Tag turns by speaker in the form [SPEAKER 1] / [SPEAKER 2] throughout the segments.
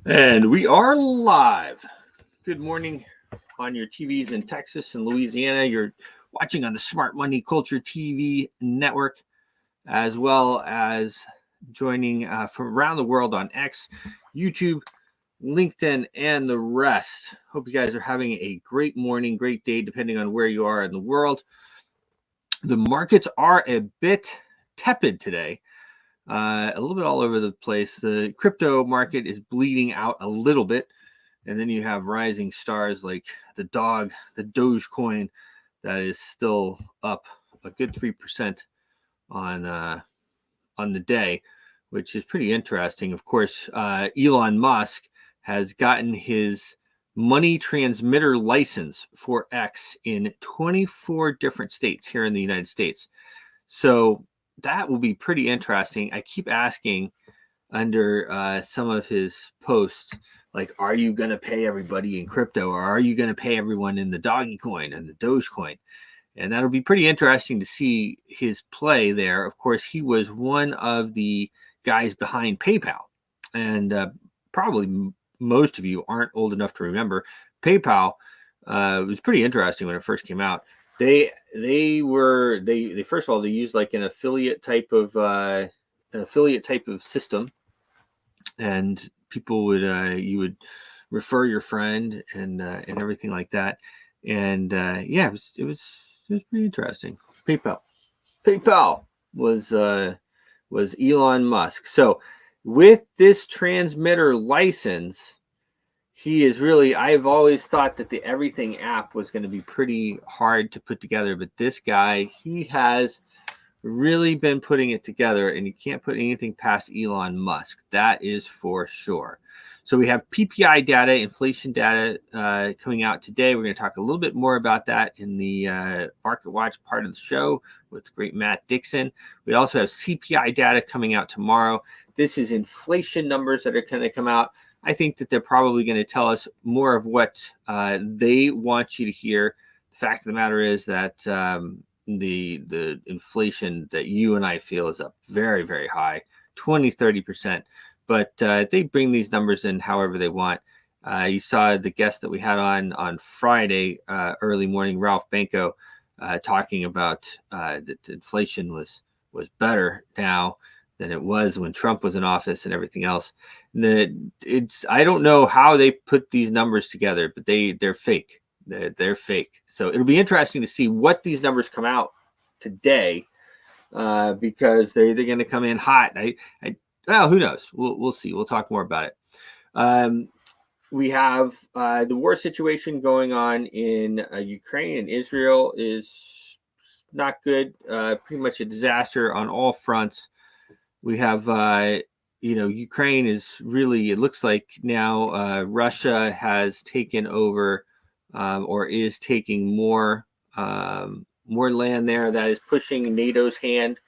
[SPEAKER 1] And we are live. Good morning on your TVs in Texas and Louisiana. You're watching on the Smart Money Culture TV network, as well as joining from around the world on X, YouTube, LinkedIn, and the rest. Hope you guys are having a great morning, great day, depending on where you are in the world. The markets are a bit tepid today. A little bit all over the place. The crypto market is bleeding out a little bit. And then you have rising stars like the Dogecoin, that is still up a good 3% on the day, which is pretty interesting. Of course, Elon Musk has gotten his money transmitter license for X in 24 different states here in the United States. So that will be pretty interesting. I keep asking under some of his posts, like, are you going to pay everybody in crypto, or are you going to pay everyone in the Dogecoin and the Dogecoin? And that'll be pretty interesting to see his play there. Of course, he was one of the guys behind PayPal. And probably most of you aren't old enough to remember PayPal. Was pretty interesting when it first came out. They first of all, they used like an affiliate type of system, and people would you would refer your friend and everything like that. And yeah, it was pretty interesting. PayPal was Elon Musk. So with this transmitter license, he is really, I've always thought that the Everything app was going to be pretty hard to put together, but this guy, he has really been putting it together, and you can't put anything past Elon Musk. That is for sure. So we have PPI data, inflation data coming out today. We're going to talk a little bit more about that in the Market Watch part of the show with the great Matt Dixon. We also have CPI data coming out tomorrow. This is inflation numbers that are going to come out. I think that they're probably going to tell us more of what they want you to hear. The fact of the matter is that the inflation that you and I feel is up very, very high, 20-30%. But they bring these numbers in however they want. You saw the guest that we had on Friday early morning, Ralph Banco, talking about that inflation was better now than it was when Trump was in office and everything else. I don't know how they put these numbers together, but they're fake. They're fake. So it'll be interesting to see what these numbers come out today, because they're going to come in hot. Well, who knows? We'll see. We'll talk more about it. We have the war situation going on in Ukraine and Israel is not good. Pretty much a disaster on all fronts. We have, Ukraine is really, it looks like now Russia has taken over or is taking more land there. That is pushing NATO's hand,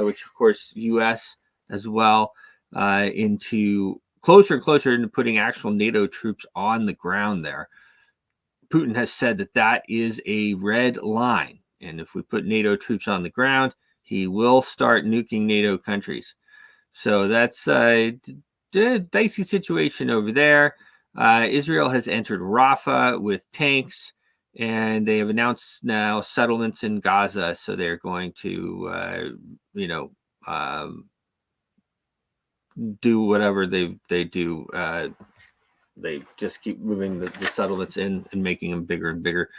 [SPEAKER 1] which of course U.S. as well, into closer and closer into putting actual NATO troops on the ground there. Putin has said that is a red line, and if we put NATO troops on the ground, he will start nuking NATO countries. So that's a dicey situation over there. Israel has entered Rafah with tanks, and they have announced now settlements in Gaza. So they're going to, do whatever they do. They just keep moving the settlements in and making them bigger and bigger.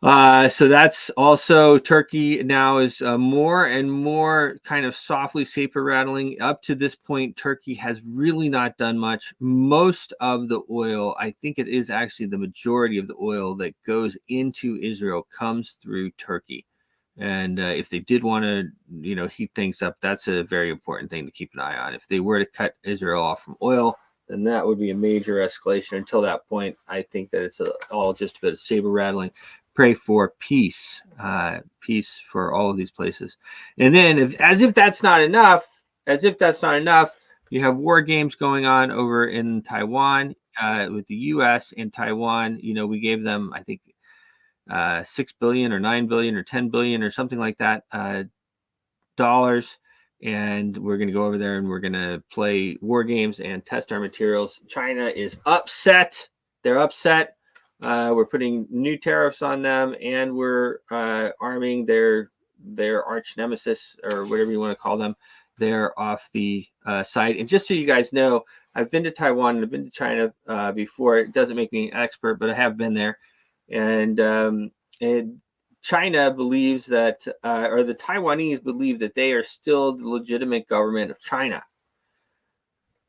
[SPEAKER 1] So that's also Turkey now is more and more kind of softly saber rattling. Up to this point, Turkey has really not done much. Most of the oil, I think it is actually the majority of the oil that goes into Israel comes through Turkey. And if they did want to, heat things up, that's a very important thing to keep an eye on. If they were to cut Israel off from oil, then that would be a major escalation. Until that point, I think that it's all just a bit of saber rattling. Pray for peace for all of these places. And then as if that's not enough, you have war games going on over in Taiwan with the U.S. and Taiwan. We gave them, I think, $6 billion or $9 billion or $10 billion or something like that dollars and we're going to go over there and we're going to play war games and test our materials. China is upset. They're upset. We're putting new tariffs on them, and we're arming their arch nemesis, or whatever you want to call them. They're off the side. And just so you guys know, I've been to Taiwan and I've been to China before. It doesn't make me an expert, but I have been there. And China believes that, or the Taiwanese believe that they are still the legitimate government of China.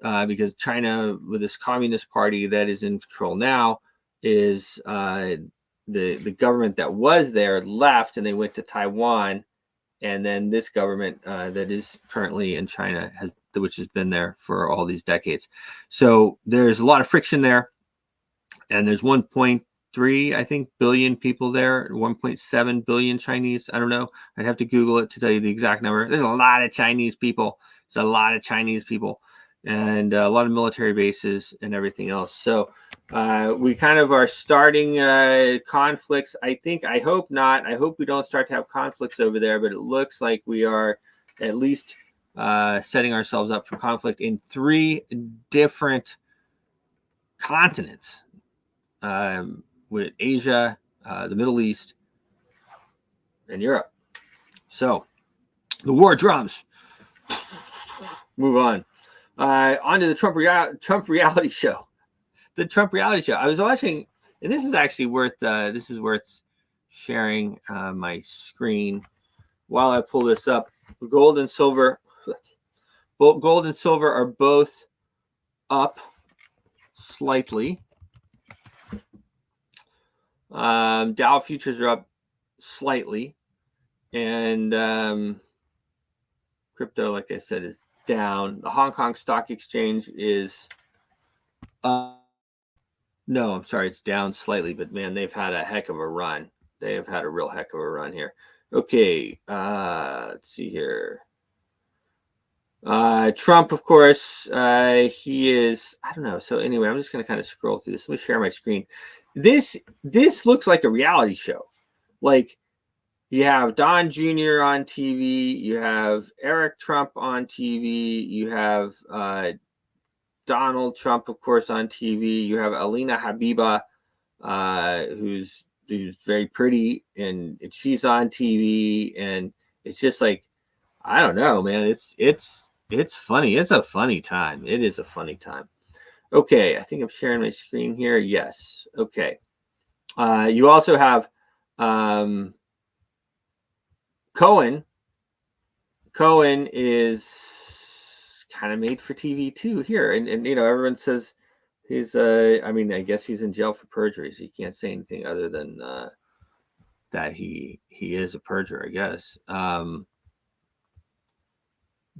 [SPEAKER 1] Because China, with this communist party that is in control now, is the government that was there left and they went to Taiwan. And then this government that is currently in China, which has been there for all these decades. So there's a lot of friction there. And there's 1.3, I think, billion people there, 1.7 billion Chinese. I don't know. I'd have to Google it to tell you the exact number. There's a lot of Chinese people. There's a lot of Chinese people and a lot of military bases and everything else. So we kind of are starting conflicts. I hope not. I hope we don't start to have conflicts over there, but it looks like we are at least setting ourselves up for conflict in 3 different continents, with Asia, the Middle East, and Europe. So the war drums. Move on. On to the Trump reality show. The Trump reality show. I was watching, and this is actually worth sharing my screen while I pull this up. Gold and silver are both up slightly. Dow futures are up slightly, and crypto, like I said, is down. The Hong Kong Stock Exchange is up. No, I'm sorry, it's down slightly, but man, they've had a heck of a run. They have had a real heck of a run here. Okay, let's see here. Trump, of course, he is, I don't know. So anyway, I'm just going to kind of scroll through this. Let me share my screen. This looks like a reality show. Like, you have Don Jr. on TV, you have Eric Trump on TV, you have Donald Trump, of course, on TV. You have Alina Habiba, who's very pretty, and she's on TV, and it's just like, I don't know, man. It's funny. It's a funny time. It is a funny time. Okay, I think I'm sharing my screen here. Yes. Okay. You also have Cohen. Cohen is kind of made for TV too here, and everyone says he's I mean, I guess he's in jail for perjury, so you can't say anything other than that he is a perjurer, I guess.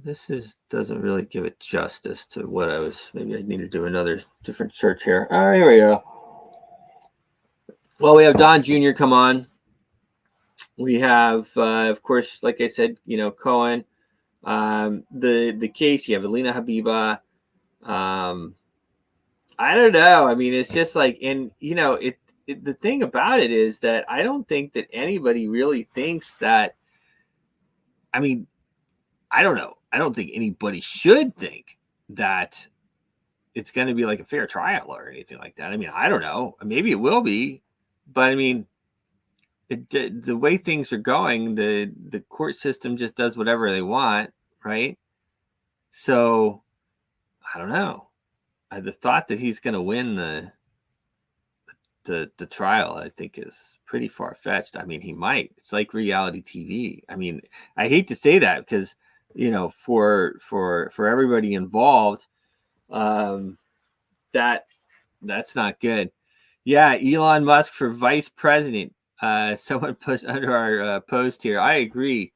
[SPEAKER 1] This doesn't really give it justice to what I was. Maybe I need to do another different search here. Here we go. Well, we have Don Jr. come on. We have, of course, like I said, Cohen. The case, you have Alina Habiba. I don't know. I mean, it's just like, and the thing about it is that I don't think that anybody really thinks that. I mean, I don't know. I don't think anybody should think that it's going to be like a fair trial or anything like that. I mean, I don't know. Maybe it will be, but I mean, the way things are going, the court system just does whatever they want, right? So I don't know. The thought that he's going to win the trial, I think, is pretty far fetched. I mean, he might. It's like reality TV. I mean, I hate to say that because for everybody involved, that's not good. Yeah, Elon Musk for vice president. Someone pushed under our post here. I agree.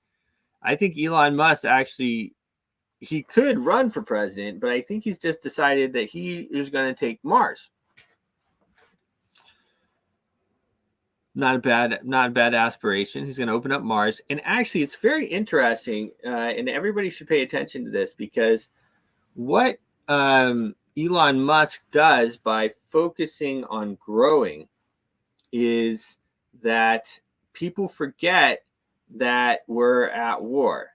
[SPEAKER 1] I think Elon Musk actually, he could run for president, but I think he's just decided that he is going to take Mars. Not a bad aspiration. He's going to open up Mars. And actually, it's very interesting, and everybody should pay attention to this, because what Elon Musk does by focusing on growing is that people forget that we're at war.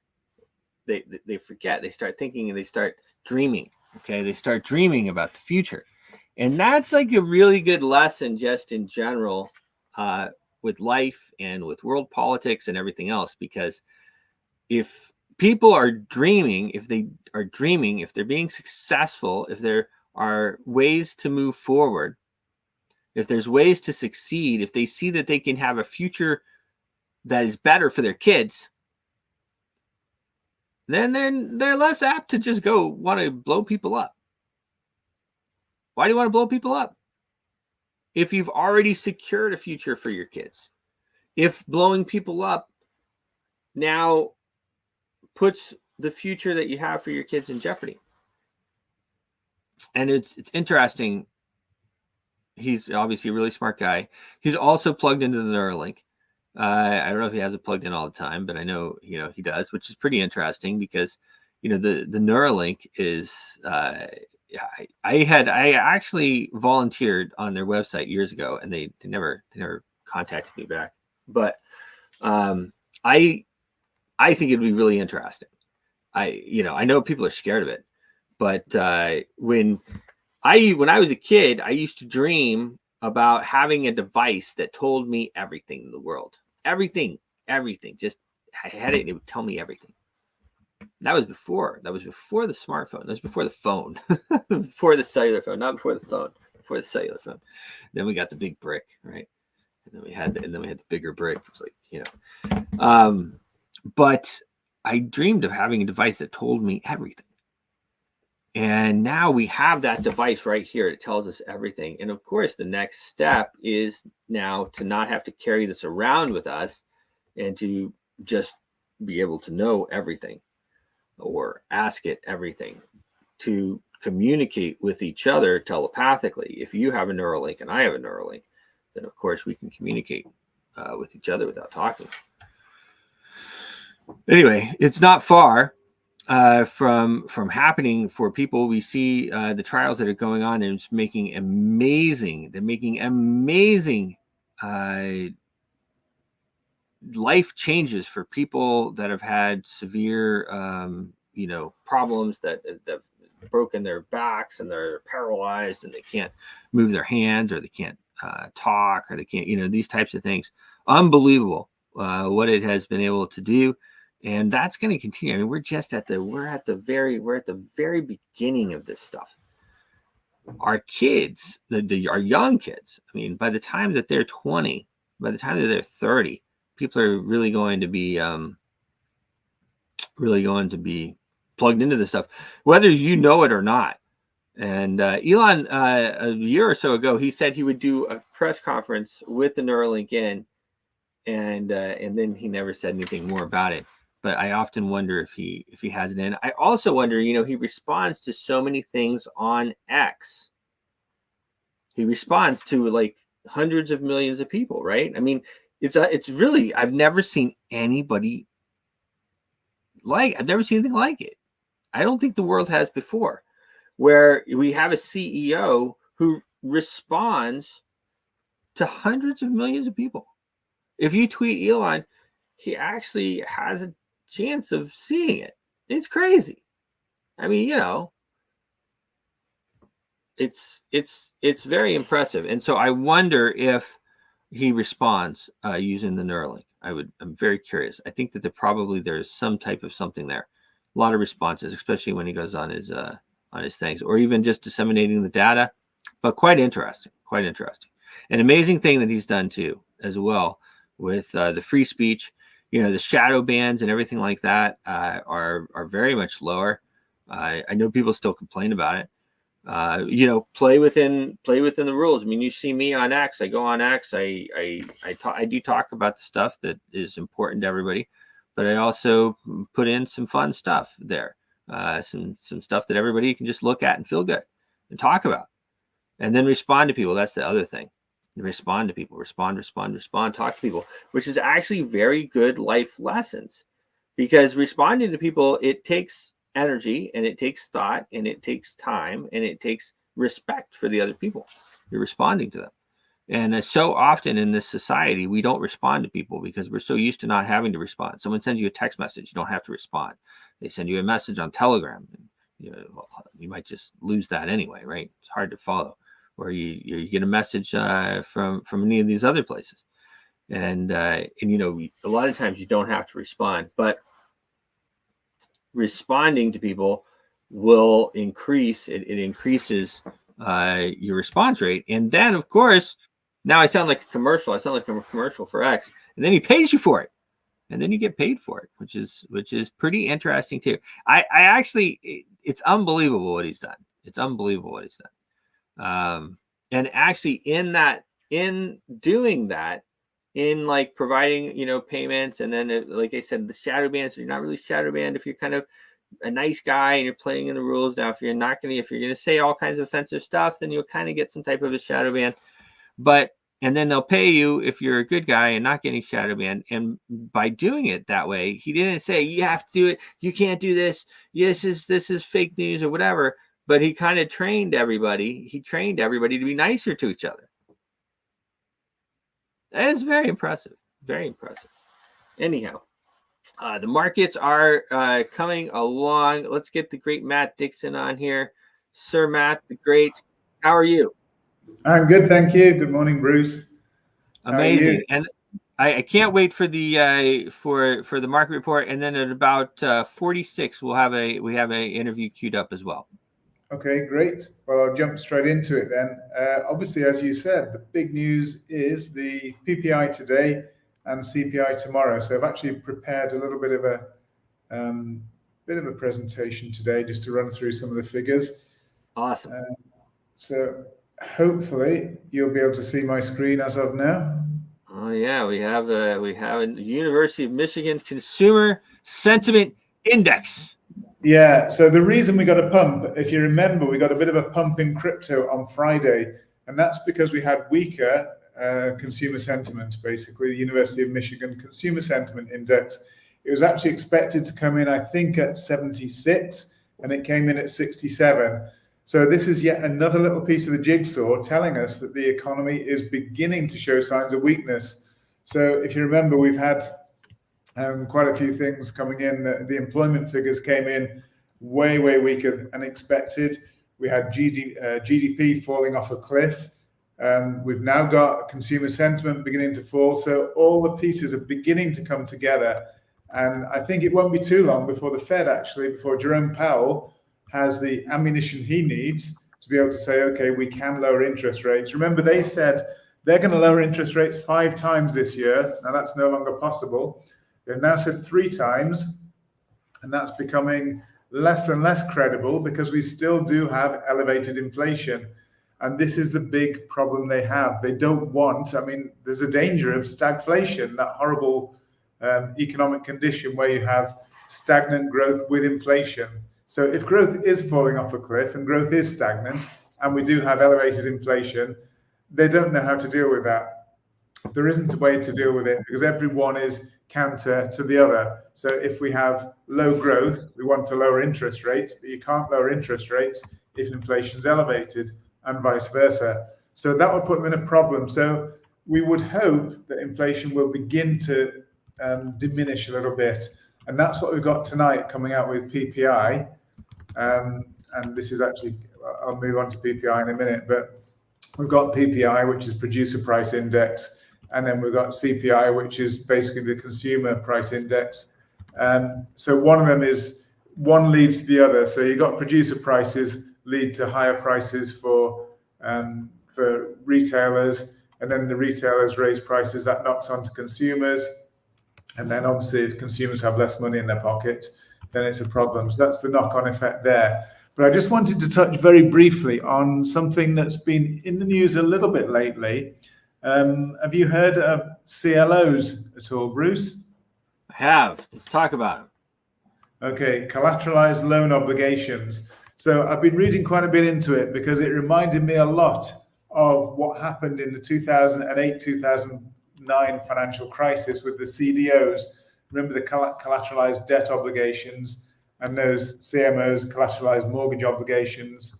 [SPEAKER 1] they forget. They start thinking and they start dreaming. Okay, they start dreaming about the future, and that's like a really good lesson just in general, with life and with world politics and everything else. Because if people are dreaming, if they're being successful, if there are ways to move forward, if there's ways to succeed, if they see that they can have a future that is better for their kids, then they're less apt to just go want to blow people up. Why do you want to blow people up? If you've already secured a future for your kids, if blowing people up now puts the future that you have for your kids in jeopardy. And it's interesting. He's obviously a really smart guy. He's also plugged into the Neuralink. I don't know if he has it plugged in all the time, but I know he does, which is pretty interesting because the Neuralink is. I actually volunteered on their website years ago, and they never contacted me back. But I think it'd be really interesting. I know people are scared of it, but when I was a kid, I used to dream about having a device that told me everything in the world. Everything. Just I had it and it would tell me everything. That was before the smartphone. That was before the phone. Before the cellular phone, not before the phone, before the cellular phone. Then we got the big brick, right? And then we had the bigger brick. It was like, but I dreamed of having a device that told me everything. And now we have that device right here. It tells us everything. And of course, the next step is now to not have to carry this around with us and to just be able to know everything or ask it everything, to communicate with each other telepathically. If you have a Neuralink and I have a Neuralink, then of course we can communicate with each other without talking. Anyway, it's not far from happening for people. We see the trials that are going on. They're just making amazing. They're making amazing life changes for people that have had severe, problems that have broken their backs and they're paralyzed and they can't move their hands or they can't talk or they can't, these types of things. Unbelievable what it has been able to do. And that's going to continue. I mean, we're at the very beginning of this stuff. Our kids, our young kids, I mean, by the time that they're 20, by the time that they're 30, people are really going to be plugged into this stuff, whether you know it or not. And Elon, a year or so ago, he said he would do a press conference with the Neuralink in, and then he never said anything more about it. But I often wonder if he has it in. I also wonder, he responds to so many things on X. He responds to like hundreds of millions of people, right? I mean, it's really, I've never seen anything like it. I don't think the world has before, where we have a CEO who responds to hundreds of millions of people. If you tweet Elon, he actually has a chance of seeing it. It's crazy. I mean, it's very impressive. And so I wonder if he responds using the Neuralink. I'm very curious. I think that there's some type of something there. A lot of responses, especially when he goes on his things, or even just disseminating the data. But quite interesting. An amazing thing that he's done too, as well, with the free speech. The shadow bans and everything like that are very much lower. I know people still complain about it. Play within the rules. I mean, you see me on X. I go on X. I do talk about the stuff that is important to everybody, but I also put in some fun stuff there, some stuff that everybody can just look at and feel good and talk about, and then respond to people. That's the other thing. Respond to people. Respond. Talk to people, which is actually very good life lessons, because responding to people, it takes energy and it takes thought and it takes time and it takes respect for the other people you're responding to them. And so often in this society, we don't respond to people because we're so used to not having to respond. Someone sends you a text message, you don't have to respond. They send you a message on Telegram, and you might just lose that anyway, right? It's hard to follow. Or you get a message from any of these other places, and a lot of times you don't have to respond, but responding to people will increase. It increases your response rate, and then of course, now I sound like a commercial. I sound like a commercial for X, and then he pays you for it, and then you get paid for it, which is pretty interesting too. I actually, it's unbelievable what he's done. It's unbelievable what he's done. And actually, in doing that, in like providing payments, and then like I said, the shadow ban. So you're not really shadow banned if you're kind of a nice guy and you're playing in the rules. Now, if you're gonna say all kinds of offensive stuff, then you'll kind of get some type of a shadow ban. And then they'll pay you if you're a good guy and not getting shadow banned. And by doing it that way, he didn't say you have to do it, you can't do this, this is fake news or whatever. But he kind of trained everybody. He trained everybody to be nicer to each other. That is very impressive. Very impressive. Anyhow, the markets are coming along. Let's get the great Matt Dixon on here. Sir Matt, the great. How are you?
[SPEAKER 2] I'm good, thank you. Good morning, Bruce.
[SPEAKER 1] Amazing. And I can't wait for the for the market report. And then at about 46, we have a interview queued up as well.
[SPEAKER 2] Okay, great. Well, I'll jump straight into it then. Obviously, as you said, the big news is the PPI today and CPI tomorrow. So I've actually prepared a little bit of a presentation today just to run through some of the figures.
[SPEAKER 1] Awesome.
[SPEAKER 2] So hopefully you'll be able to see my screen as of now.
[SPEAKER 1] Oh yeah, we have a University of Michigan Consumer Sentiment Index.
[SPEAKER 2] Yeah, so the reason we got a pump, if you remember, we got a bit of a pump in crypto on Friday, and that's because we had weaker consumer sentiment, basically, the University of Michigan Consumer Sentiment Index. It was actually expected to come in, I think, at 76, and it came in at 67. So this is yet another little piece of the jigsaw telling us that the economy is beginning to show signs of weakness. So if you remember, we've had quite a few things coming in. The employment figures came in way weaker than expected. We had GDP falling off a cliff. We've now got consumer sentiment beginning to fall. So all the pieces are beginning to come together. And I think it won't be too long before the Fed before Jerome Powell has the ammunition he needs to be able to say, okay, we can lower interest rates. Remember, they said they're going to lower interest rates 5 times this year. Now that's no longer possible. They've now said 3 times, and that's becoming less and less credible because we still do have elevated inflation. And this is the big problem they have. They don't want, there's a danger of stagflation, that horrible economic condition where you have stagnant growth with inflation. So if growth is falling off a cliff and growth is stagnant, and we do have elevated inflation, they don't know how to deal with that. There isn't a way to deal with it because everyone is counter to the other. So if we have low growth, we want to lower interest rates, but you can't lower interest rates if inflation's elevated, and vice versa. So that would put them in a problem. So we would hope that inflation will begin to diminish a little bit. And that's what we've got tonight coming out with PPI. And this is actually, I'll move on to PPI in a minute, but we've got PPI, which is Producer Price Index. And then we've got CPI, which is basically the Consumer Price Index. So one leads to the other. So you've got producer prices lead to higher prices for retailers, and then the retailers raise prices, that knocks on to consumers. And then obviously if consumers have less money in their pocket, then it's a problem. So that's the knock-on effect there. But I just wanted to touch very briefly on something that's been in the news a little bit lately. Have you heard of CLOs at all, Bruce?
[SPEAKER 1] I have. Let's talk about them.
[SPEAKER 2] Okay, collateralized loan obligations. So I've been reading quite a bit into it because it reminded me a lot of what happened in the 2008-2009 financial crisis with the CDOs. Remember the collateralized debt obligations and those CMOs, collateralized mortgage obligations,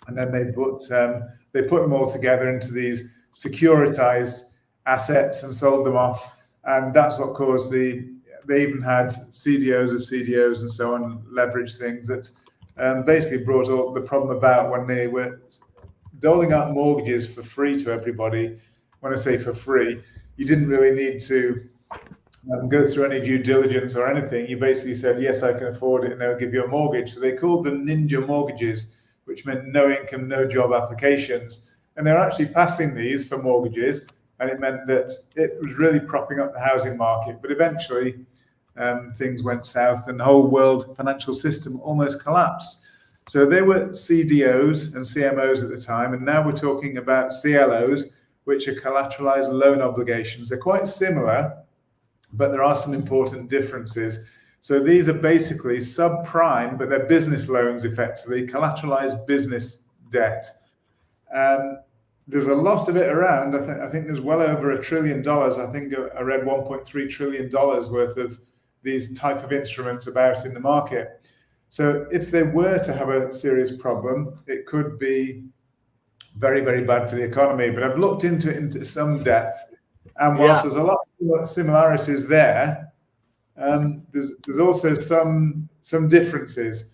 [SPEAKER 2] and then they put them all together into these securitized assets and sold them off. And that's what caused they even had CDOs of CDOs and so on, leverage things that basically brought all the problem about when they were doling out mortgages for free to everybody. When I say for free, you didn't really need to go through any due diligence or anything. You basically said, yes, I can afford it, and they'll give you a mortgage. So they called them ninja mortgages, which meant no income, no job applications. And they're actually passing these for mortgages, and it meant that it was really propping up the housing market. But eventually, things went south, and the whole world financial system almost collapsed. So they were CDOs and CMOs at the time, and now we're talking about CLOs, which are collateralized loan obligations. They're quite similar, but there are some important differences. So these are basically subprime, but they're business loans, effectively, collateralized business debt. There's a lot of it around. I think there's well over $1 trillion. I think I read $1.3 trillion worth of these type of instruments about in the market. So if they were to have a serious problem, it could be very, very bad for the economy. But I've looked into it into some depth, and whilst there's a lot of similarities there, there's also some differences.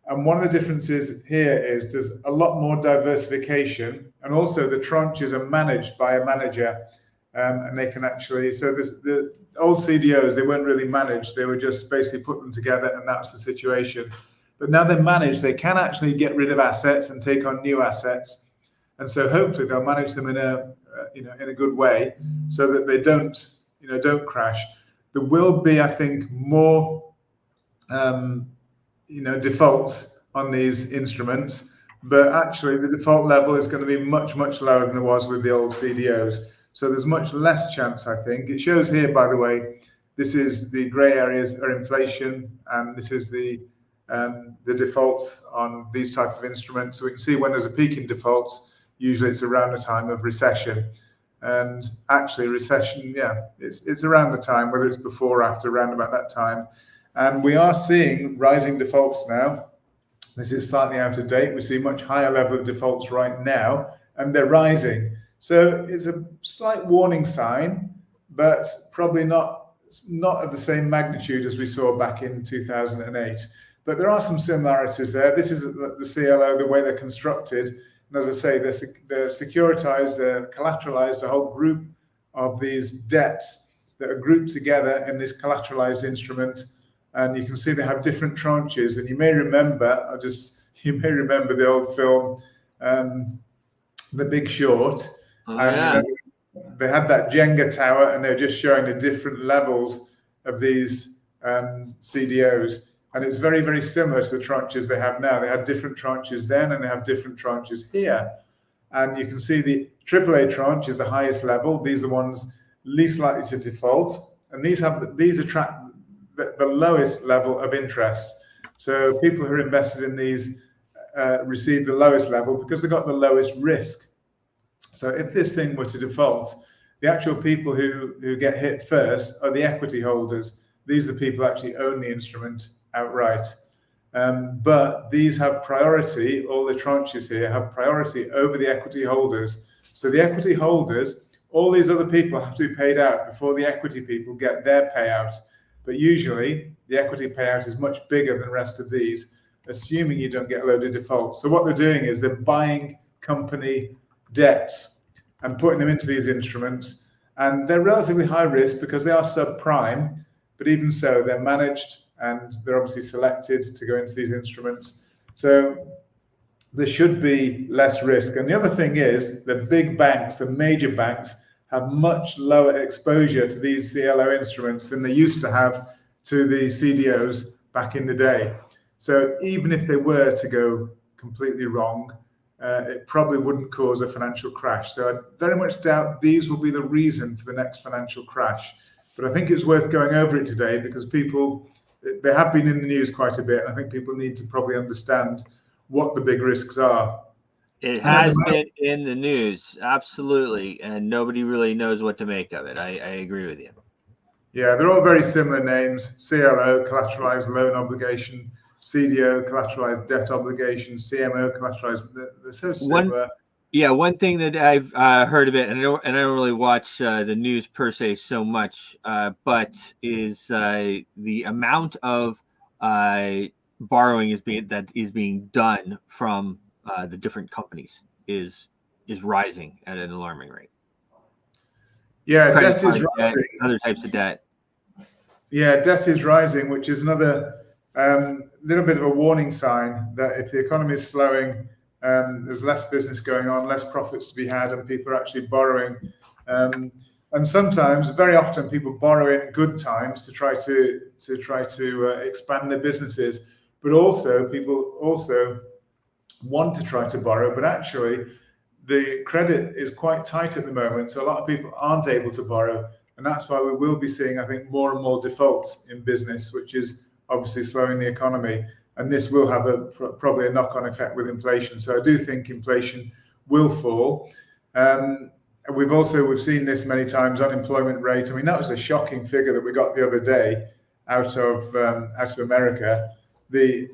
[SPEAKER 2] And one of the differences here is there's a lot more diversification, and also the tranches are managed by a manager, and they can actually, so the old CDOs, they weren't really managed. They were just basically put them together, and that's the situation. But now they're managed, they can actually get rid of assets and take on new assets. And so hopefully they'll manage them in a good way, so that they don't crash. There will be, I think, more defaults on these instruments, but actually the default level is going to be much, much lower than it was with the old CDOs. So there's much less chance, I think. It shows here, by the way, this is the grey areas are inflation, and this is the defaults on these type of instruments. So we can see when there's a peak in defaults, usually it's around the time of recession. And actually recession, it's around the time, whether it's before or after, around about that time. And we are seeing rising defaults now. This is slightly out of date. We see much higher level of defaults right now, and they're rising. So it's a slight warning sign, but probably not of the same magnitude as we saw back in 2008. But there are some similarities there. This is the CLO, the way they're constructed. And as I say, they're securitized, they're collateralized, a whole group of these debts that are grouped together in this collateralized instrument. And you can see they have different tranches. And you may remember the old film, The Big Short. They had that Jenga tower, and they're just showing the different levels of these CDOs. And it's very, very similar to the tranches they have now. They had different tranches then, and they have different tranches here. And you can see the AAA tranche is the highest level. These are the ones least likely to default. And these attract the lowest level of interest. So people who are invested in these receive the lowest level because they got the lowest risk. So if this thing were to default, the actual people who get hit first are the equity holders. These are the people who actually own the instrument outright. But these have priority, all the tranches here have priority over the equity holders. So the equity holders, all these other people have to be paid out before the equity people get their payout. But usually the equity payout is much bigger than the rest of these, assuming you don't get a load of defaults. So what they're doing is they're buying company debts and putting them into these instruments. And they're relatively high risk because they are subprime, but even so, they're managed and they're obviously selected to go into these instruments. So there should be less risk. And the other thing is the big banks, the major banks, have much lower exposure to these CLO instruments than they used to have to the CDOs back in the day. So even if they were to go completely wrong, it probably wouldn't cause a financial crash. So I very much doubt these will be the reason for the next financial crash. But I think it's worth going over it today because they have been in the news quite a bit. And I think people need to probably understand what the big risks are.
[SPEAKER 1] It has been in the news, absolutely, and nobody really knows what to make of it. I agree with you.
[SPEAKER 2] Yeah, they're all very similar names. CLO, collateralized loan obligation, CDO, collateralized debt obligation, CMO, collateralized. They're so similar.
[SPEAKER 1] Yeah, one thing that I've heard of it, and I don't really watch the news per se so much, but is the amount of borrowing is being done from the different companies is rising at an alarming rate.
[SPEAKER 2] Yeah,
[SPEAKER 1] Credit
[SPEAKER 2] debt is
[SPEAKER 1] card debt,
[SPEAKER 2] rising.
[SPEAKER 1] other types of debt.
[SPEAKER 2] Yeah, debt is rising, which is another little bit of a warning sign that if the economy is slowing, there's less business going on, less profits to be had, and people are actually borrowing. And sometimes, very often, people borrow in good times to try to expand their businesses. But also, people also want to try to borrow, but actually, the credit is quite tight at the moment, so a lot of people aren't able to borrow, and that's why we will be seeing, I think, more and more defaults in business, which is obviously slowing the economy, and this will have probably a knock-on effect with inflation. So I do think inflation will fall. And we've seen this many times. Unemployment rate. I mean, that was a shocking figure that we got the other day out of America. The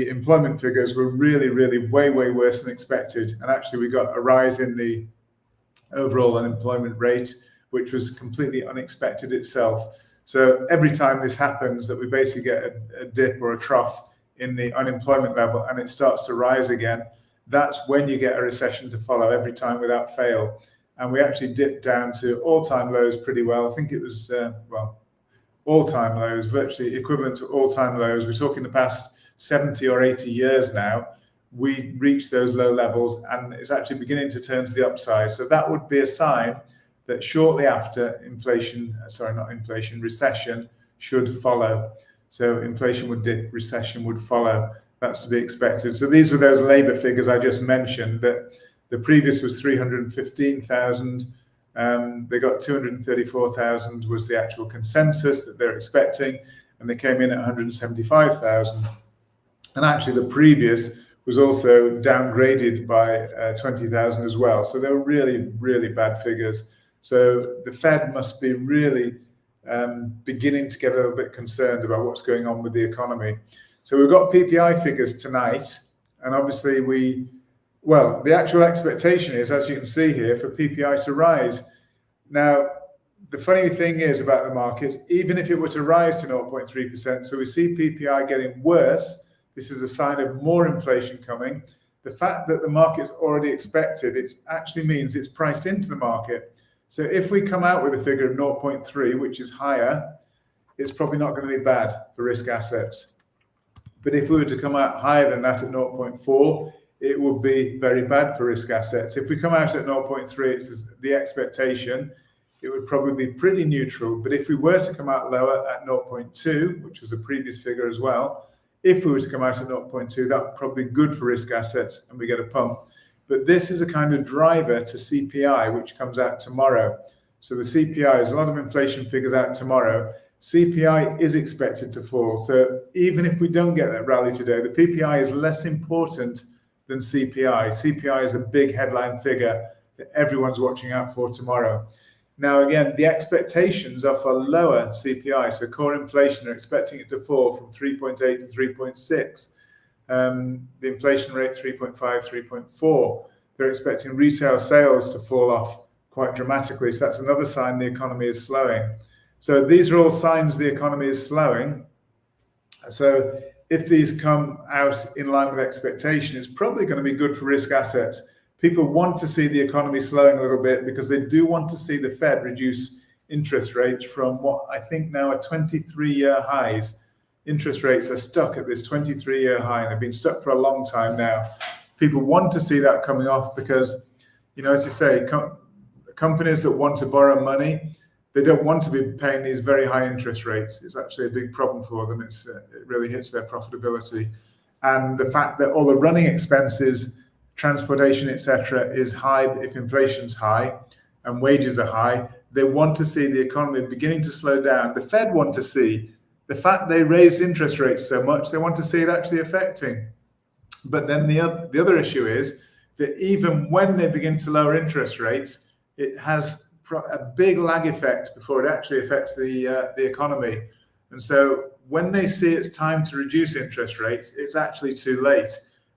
[SPEAKER 2] employment figures were really way worse than expected, and actually we got a rise in the overall unemployment rate, which was completely unexpected itself. So every time this happens, that we basically get a dip or a trough in the unemployment level and it starts to rise again, that's when you get a recession to follow every time without fail. And we actually dipped down to all-time lows pretty well. I think it was, all-time lows, virtually equivalent to all-time lows. We're talking the past 70 or 80 years now. We reached those low levels and it's actually beginning to turn to the upside. So that would be a sign that shortly after recession should follow. So inflation would dip, recession would follow. That's to be expected. So these were those labour figures I just mentioned, that the previous was 315,000. They got 234,000 was the actual consensus that they're expecting, and they came in at 175,000. And actually the previous was also downgraded by 20,000 as well. So they were really bad figures. So the Fed must be really beginning to get a little bit concerned about what's going on with the economy. So we've got PPI figures tonight, and obviously the actual expectation is, as you can see here, for PPI to rise. Now, the funny thing is about the markets, even if it were to rise to 0.3%, so we see PPI getting worse, this is a sign of more inflation coming. The fact that the market's already expected, it actually means it's priced into the market. So if we come out with a figure of 0.3, which is higher, it's probably not going to be bad for risk assets. But if we were to come out higher than that at 0.4, it would be very bad for risk assets. If we come out at 0.3, it's the expectation, it would probably be pretty neutral. But if we were to come out lower at 0.2, which was a previous figure as well, if we were to come out at 0.2, that would probably be good for risk assets and we get a pump. But this is a kind of driver to CPI, which comes out tomorrow. So the CPI, is a lot of inflation figures out tomorrow. CPI is expected to fall. So even if we don't get that rally today, the PPI is less important than CPI. CPI is a big headline figure that everyone's watching out for tomorrow. Now, again, the expectations are for lower CPI. So core inflation are expecting it to fall from 3.8 to 3.6. The inflation rate 3.5, 3.4. They're expecting retail sales to fall off quite dramatically. So that's another sign the economy is slowing. So these are all signs the economy is slowing. So if these come out in line with expectation, it's probably going to be good for risk assets. People want to see the economy slowing a little bit because they do want to see the Fed reduce interest rates from what I think now are 23-year highs. Interest rates are stuck at this 23-year high and have been stuck for a long time now. People want to see that coming off because, as you say, companies that want to borrow money, they don't want to be paying these very high interest rates. It's actually a big problem for them. It really hits their profitability. And the fact that all the running expenses, transportation, etc., is high if inflation's high and wages are high, they want to see the economy beginning to slow down. The Fed want to see the fact they raised interest rates so much, they want to see it actually affecting. But then the other issue is that even when they begin to lower interest rates, it has a big lag effect before it actually affects the economy. And so when they see it's time to reduce interest rates, it's actually too late.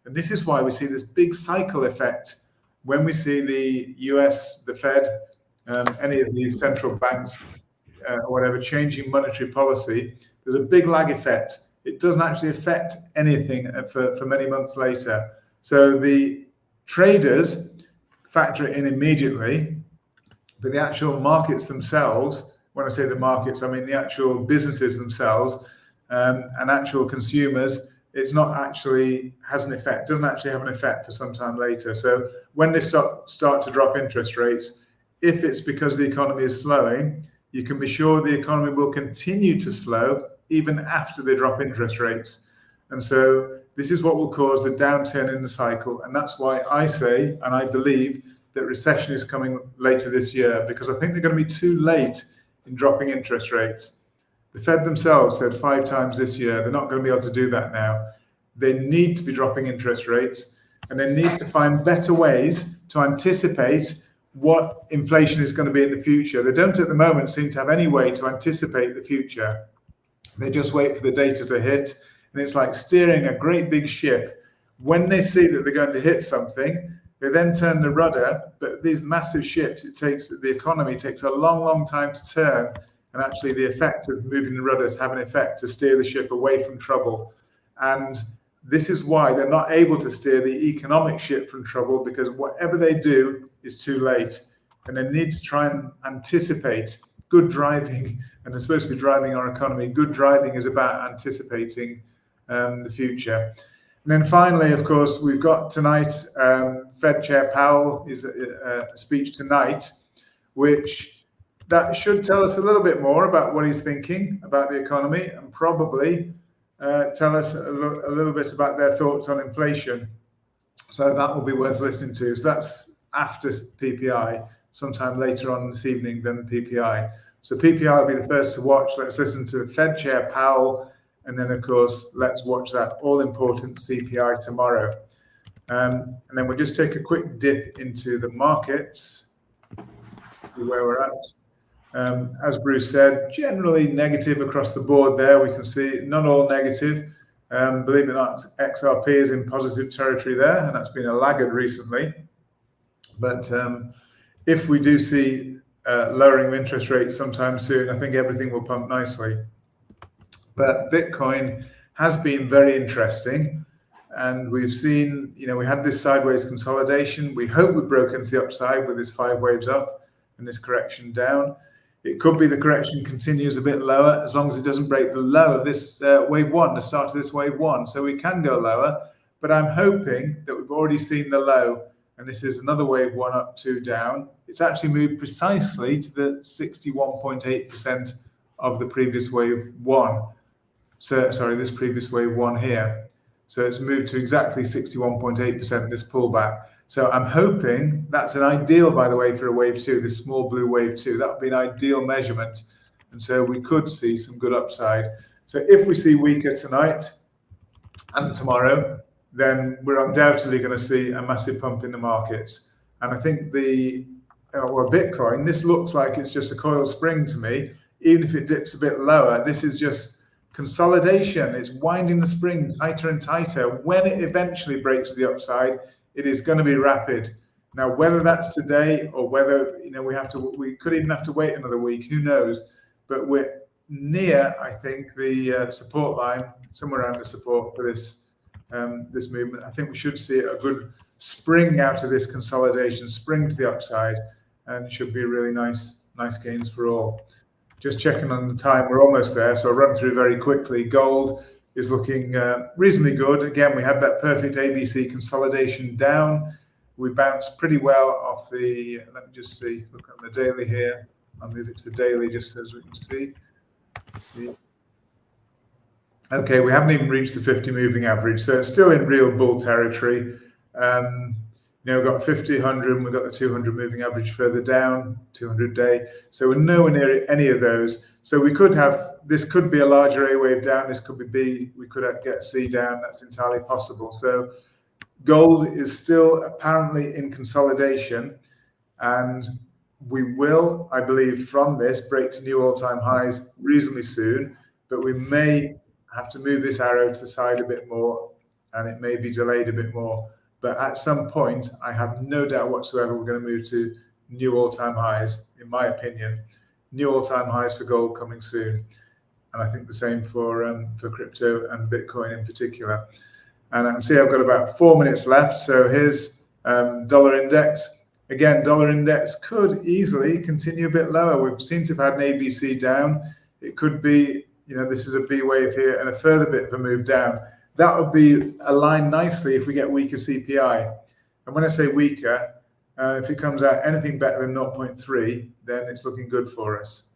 [SPEAKER 2] And this is why we see this big cycle effect when we see the US, the Fed, any of these central banks, or whatever, changing monetary policy, there's a big lag effect. It doesn't actually affect anything for many months later. So the traders factor it in immediately, but the actual markets themselves, when I say the markets, I mean the actual businesses themselves, and actual consumers, it's not actually has an effect, doesn't actually have an effect for some time later. So when they start to drop interest rates, if it's because the economy is slowing, you can be sure the economy will continue to slow even after they drop interest rates. And so this is what will cause the downturn in the cycle. And that's why I say, and I believe, that recession is coming later this year, because I think they're going to be too late in dropping interest rates. The Fed themselves said 5 times this year, they're not going to be able to do that now. They need to be dropping interest rates, and they need to find better ways to anticipate what inflation is going to be in the future. They don't at the moment seem to have any way to anticipate the future. They just wait for the data to hit, and it's like steering a great big ship. When they see that they're going to hit something, they then turn the rudder, but these massive ships, the economy takes a long, long time to turn, and actually the effect of moving the rudder to have an effect to steer the ship away from trouble. And this is why they're not able to steer the economic ship from trouble, because whatever they do is too late. And they need to try and anticipate. Good driving, and they're supposed to be driving our economy. Good driving is about anticipating the future. And then finally, of course, we've got tonight, Fed Chair Powell is a speech tonight, which that should tell us a little bit more about what he's thinking about the economy, and probably tell us a little bit about their thoughts on inflation. So that will be worth listening to. So that's after PPI, sometime later on this evening than PPI. So PPI will be the first to watch. Let's listen to Fed Chair Powell, and then, of course, let's watch that all-important CPI tomorrow. And then we'll just take a quick dip into the markets, see where we're at. As Bruce said, generally negative across the board there. We can see not all negative. Believe it or not, XRP is in positive territory there, and that's been a laggard recently. But if we do see lowering of interest rates sometime soon, I think everything will pump nicely. But Bitcoin has been very interesting, and we've seen, we had this sideways consolidation. We hope we've broken to the upside with this 5 waves up and this correction down. It could be the correction continues a bit lower, as long as it doesn't break the low of this wave 1, the start of this wave 1. So we can go lower, but I'm hoping that we've already seen the low, and this is another wave 1 up, 2 down. It's actually moved precisely to the 61.8% of the previous wave 1. So, sorry, this previous wave 1 here. So it's moved to exactly 61.8%, this pullback. So I'm hoping that's an ideal, by the way, for a wave 2, this small blue wave 2. That would be an ideal measurement. And so we could see some good upside. So if we see weaker tonight and tomorrow, then we're undoubtedly going to see a massive pump in the markets. And I think Bitcoin, this looks like it's just a coiled spring to me. Even if it dips a bit lower, this is just consolidation. It's winding the spring tighter and tighter. When it eventually breaks the upside, it is going to be rapid. Now, whether that's today or whether we could even have to wait another week, who knows? But we're near, I think, the support line, somewhere around the support for this movement. I think we should see a good spring out of this consolidation, spring to the upside, and it should be really nice gains for all. Just checking on the time, we're almost there, so I'll run through very quickly. Gold is looking reasonably good. Again, we have that perfect ABC consolidation down. We bounced pretty well off the, let me just see, look on the daily here. I'll move it to the daily just so as we can see. Okay, we haven't even reached the 50 moving average, so it's still in real bull territory. We've got 50, 100, and we've got the 200 moving average further down, 200 day. So we're nowhere near any of those. So we could have, this could be a larger A wave down, this could be B, we could get C down, that's entirely possible. So gold is still apparently in consolidation, and we will, I believe, from this break to new all-time highs reasonably soon, but we may have to move this arrow to the side a bit more, and it may be delayed a bit more. But at some point, I have no doubt whatsoever we're going to move to new all-time highs, in my opinion. New all-time highs for gold coming soon. And I think the same for crypto and Bitcoin in particular. And I can see I've got about 4 minutes left. So here's dollar index. Again, dollar index could easily continue a bit lower. We seem to have had an ABC down. It could be, this is a B wave here and a further bit of a move down. That would be aligned nicely if we get weaker CPI. And when I say weaker, if it comes out anything better than 0.3, then it's looking good for us.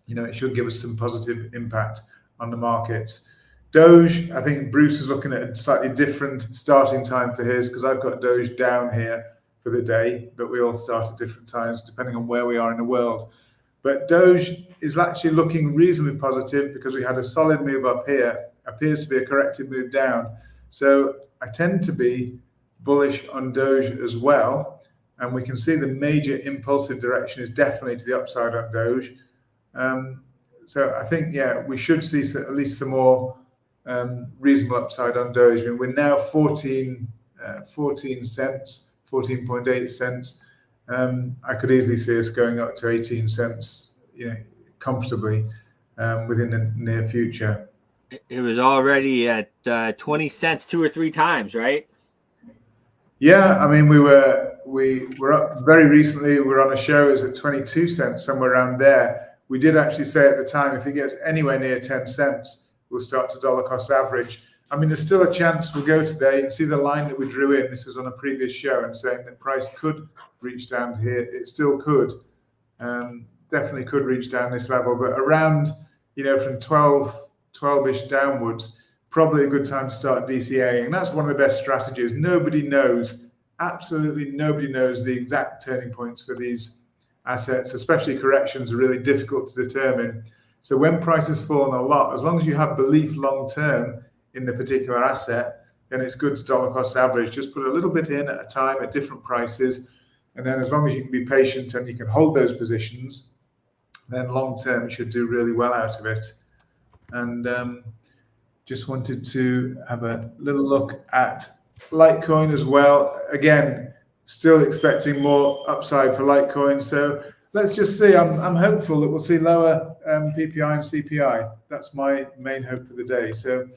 [SPEAKER 2] It should give us some positive impact on the markets. Doge, I think Bruce is looking at a slightly different starting time for his, because I've got Doge down here for the day, but we all start at different times depending on where we are in the world. But Doge is actually looking reasonably positive because we had a solid move up here, appears to be a corrective move down. So I tend to be bullish on Doge as well. And we can see the major impulsive direction is definitely to the upside on Doge. So I think, we should see at least some more reasonable upside on Doge. I mean, we're now 14 cents, 14.8 cents. I could easily see us going up to 18 cents, comfortably within the near future.
[SPEAKER 1] It was already at 20 cents 2 or 3 times, right?
[SPEAKER 2] Yeah, I mean, we were up very recently. We were on a show. It was at 22 cents, somewhere around there. We did actually say at the time, if it gets anywhere near 10 cents, we'll start to dollar cost average. I mean, there's still a chance we'll go today and see the line that we drew in. This was on a previous show and saying that price could reach down to here. It still could. Definitely could reach down this level, but around, from 12-ish downwards, probably a good time to start DCAing. That's one of the best strategies. Nobody knows, absolutely nobody knows the exact turning points for these assets, especially corrections are really difficult to determine. So when prices fallen a lot, as long as you have belief long term in the particular asset, then it's good to dollar cost average. Just put a little bit in at a time at different prices. And then as long as you can be patient and you can hold those positions, then long term you should do really well out of it. And just wanted to have a little look at Litecoin as well. Again, still expecting more upside for Litecoin. So let's just see. I'm hopeful that we'll see lower PPI and CPI. That's my main hope for the day. So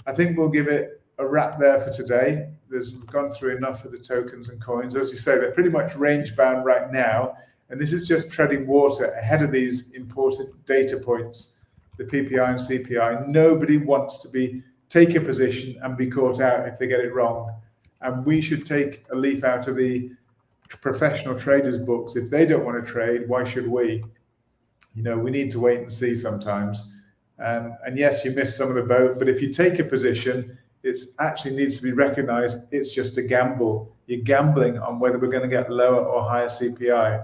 [SPEAKER 2] I think we'll give it a wrap there for today. We've gone through enough of the tokens and coins. As you say, they're pretty much range bound right now. And this is just treading water ahead of these important data points, the PPI and CPI. Nobody wants to take a position and be caught out if they get it wrong. And we should take a leaf out of the professional traders' books. If they don't want to trade, why should we? We need to wait and see sometimes. And yes, you miss some of the boat, but if you take a position, it actually needs to be recognized. It's just a gamble. You're gambling on whether we're going to get lower or higher CPI.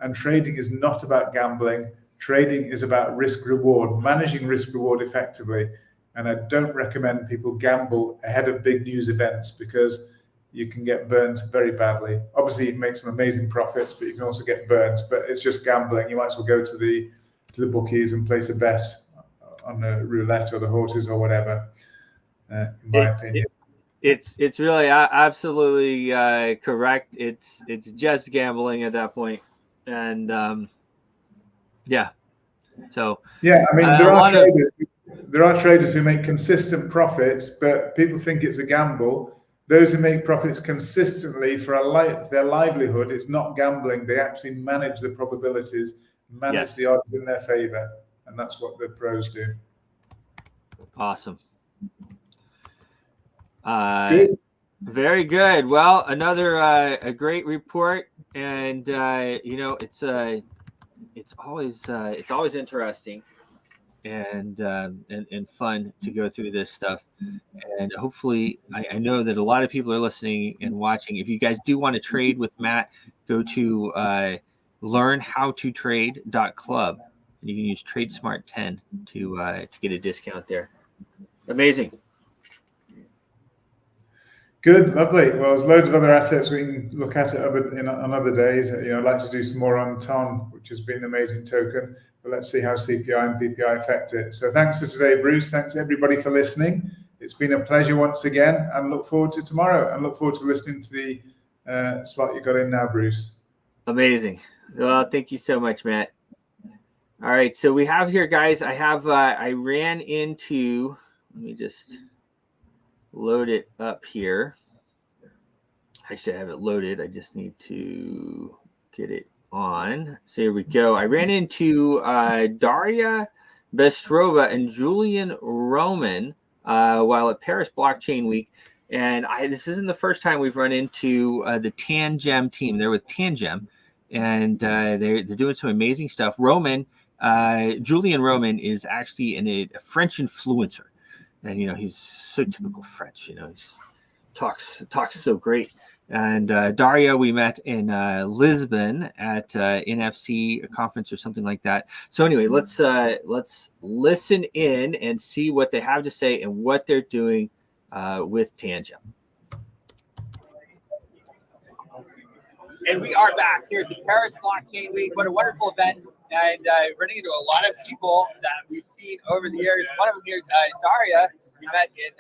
[SPEAKER 2] And trading is not about gambling. Trading is about risk reward, managing risk reward effectively. And I don't recommend people gamble ahead of big news events because you can get burnt very badly. Obviously, you can make some amazing profits, but you can also get burnt. But it's just gambling. You might as well go to the bookies and place a bet on the roulette or the horses or whatever. In my opinion,
[SPEAKER 1] it's really absolutely correct. It's just gambling at that point, and So
[SPEAKER 2] I mean, there are traders who make consistent profits, but people think it's a gamble. Those who make profits consistently for their livelihood, it's not gambling. They actually manage the probabilities, manage the odds in their favor, and that's what the pros do.
[SPEAKER 1] Awesome.
[SPEAKER 2] Good.
[SPEAKER 1] Very good. Well, another a great report, and it's always interesting and fun to go through this stuff. And hopefully, I know that a lot of people are listening and watching. If you guys do want to trade with Matt, go to learnhowtotrade.club, and you can use TradeSmart10 to get a discount there. Amazing.
[SPEAKER 2] Good, lovely. Well, there's loads of other assets we can look at on other days. I'd like to do some more on TON, which has been an amazing token. But let's see how CPI and PPI affect it. So thanks for today, Bruce. Thanks everybody for listening. It's been a pleasure once again, and look forward to tomorrow, and look forward to listening to the slot you got in now, Bruce.
[SPEAKER 1] Amazing. Well, thank you so much, Matt. All right, so we have here, guys. I ran into. Let me just load it up here. Actually, I have it loaded. I just need to get it on. So here we go. I ran into Daria Bestrova and Julian Roman while at Paris Blockchain Week. And this isn't the first time we've run into the Tangem team. They're with Tangem, and they're doing some amazing stuff. Julian Roman is actually a French influencer. And, he's so typical French, he talks so great. And Daria, we met in Lisbon at NFC, a conference or something like that. So anyway, let's listen in and see what they have to say and what they're doing with Tangem.
[SPEAKER 3] And we are back here at the Paris Blockchain Week. What a wonderful event. And running into a lot of people that we've seen over the years. One of them here is Daria. We met in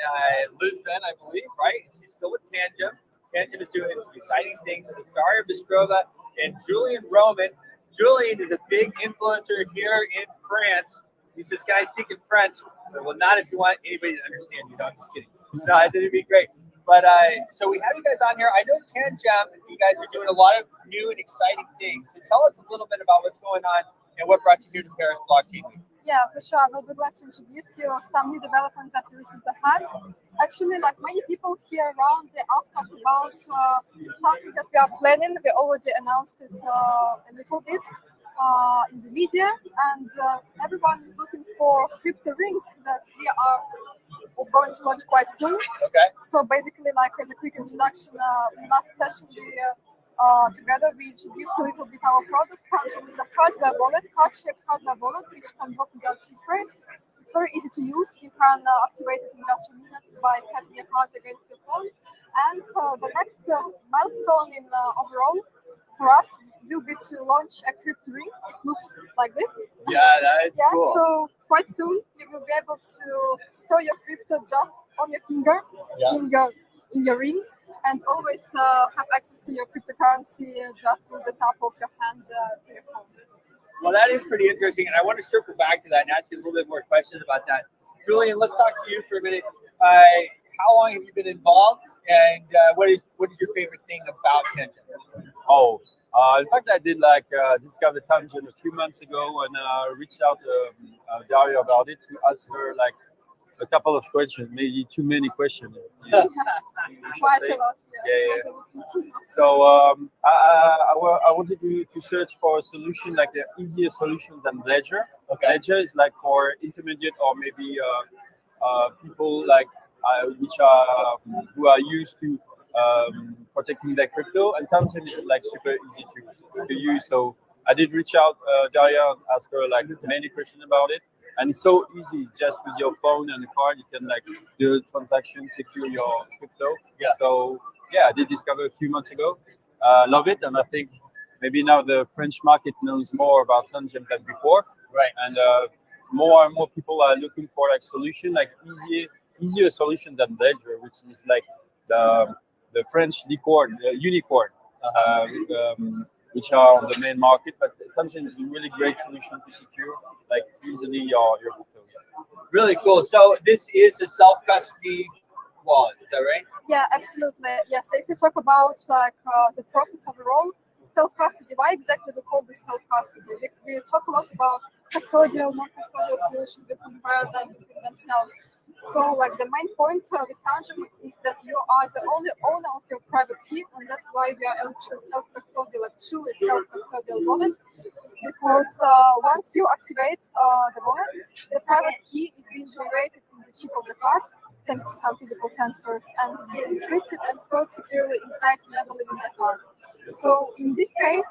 [SPEAKER 3] Lisbon, I believe, right? She's still with Tangem. Tangem is doing some exciting things. It's Daria Bestrova and Julian Roman. Julian is a big influencer here in France. He's this guy speaking French. Well, not if you want anybody to understand you. No, I'm just kidding. No, I think it'd be great. But so we have you guys on here. I know Tangem, you guys are doing a lot of new and exciting things. So tell us a little bit about what's going on and what brought you here to Paris Blockchain Week.
[SPEAKER 4] Yeah, for sure. I will be glad to introduce you some new developments that we recently had. Actually, like many people here around, they ask us about something that we are planning. We already announced it a little bit in the media, and everyone is looking for crypto rings that we are going to launch quite soon.
[SPEAKER 3] Okay.
[SPEAKER 4] So basically, like as a quick introduction, last session together we introduced a little bit our product. Tangem is a hardware wallet, card-shaped hardware wallet, which can work without seed phrase. It's very easy to use. You can activate it in just a few minutes by tapping your card against your phone. And the next milestone in overall for us will be to launch a crypto ring. It looks like this.
[SPEAKER 3] Yeah, that is cool.
[SPEAKER 4] So quite soon you will be able to store your crypto just on your finger in your ring, and always have access to your cryptocurrency just with the tap of your hand to your phone.
[SPEAKER 3] Well, that is pretty interesting, and I want to circle back to that and ask you a little bit more questions about that. Julian, let's talk to you for a minute. How long have you been involved, and what is your favorite thing about Tangem?
[SPEAKER 5] In fact, I did discover Tangem a few months ago, and reached out to Daria about it to ask her a couple of questions, maybe too many questions.
[SPEAKER 4] Quite a lot.
[SPEAKER 5] Yeah. So I wanted to search for a solution, like an easier solution than Ledger.
[SPEAKER 3] Okay.
[SPEAKER 5] Ledger is like for intermediate or maybe people like who are used to protecting their crypto, and Tangem is like super easy to use. So I did reach out Daria and ask her like many questions about it. And it's so easy, just with your phone and a card, you can like do a transaction, secure your crypto.
[SPEAKER 3] Yeah.
[SPEAKER 5] So I did discover a few months ago. Love it, and I think maybe now the French market knows more about Tangem than before.
[SPEAKER 3] Right.
[SPEAKER 5] And more and more people are looking for like solution, like easier solution than Ledger, which is like the French unicorn, which are on the main market. But Tangem is a really great solution to secure like easily your crypto.
[SPEAKER 3] Really cool. So this is a self-custody wallet, is that right?
[SPEAKER 4] Yeah, absolutely. Yes, if you talk about like the process overall, self-custody, why exactly we call this self-custody? We talk a lot about custodial, non-custodial solutions. We compare them between themselves. So like the main point with Tangem is that you are the only owner of your private key, and that's why we are actually self-custodial, like truly self-custodial wallet. Because once you activate the wallet, the private key is being generated in the chip of the card, thanks to some physical sensors, and it's being encrypted and stored securely inside, never leaving the card. So in this case,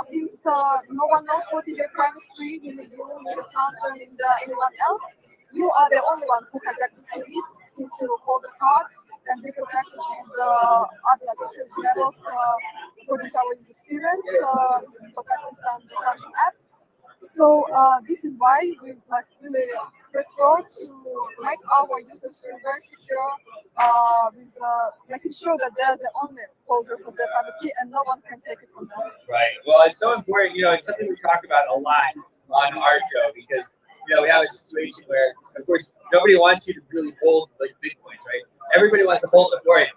[SPEAKER 4] since no one knows what is your private key, neither you, neither Tangem, neither anyone else, you are the only one who has access to it, since you hold the card and be protected with other security levels according to our user experience, Block Assist and the Tangem app. So this is why we like really prefer to make our users feel very secure, with making sure that they're the only holder for their private key and no one can take it from them.
[SPEAKER 3] Right. Well, it's so important. It's something we talk about a lot on our show because we have a situation where, of course, nobody wants you to really hold like Bitcoins, right? Everybody wants to hold it for you.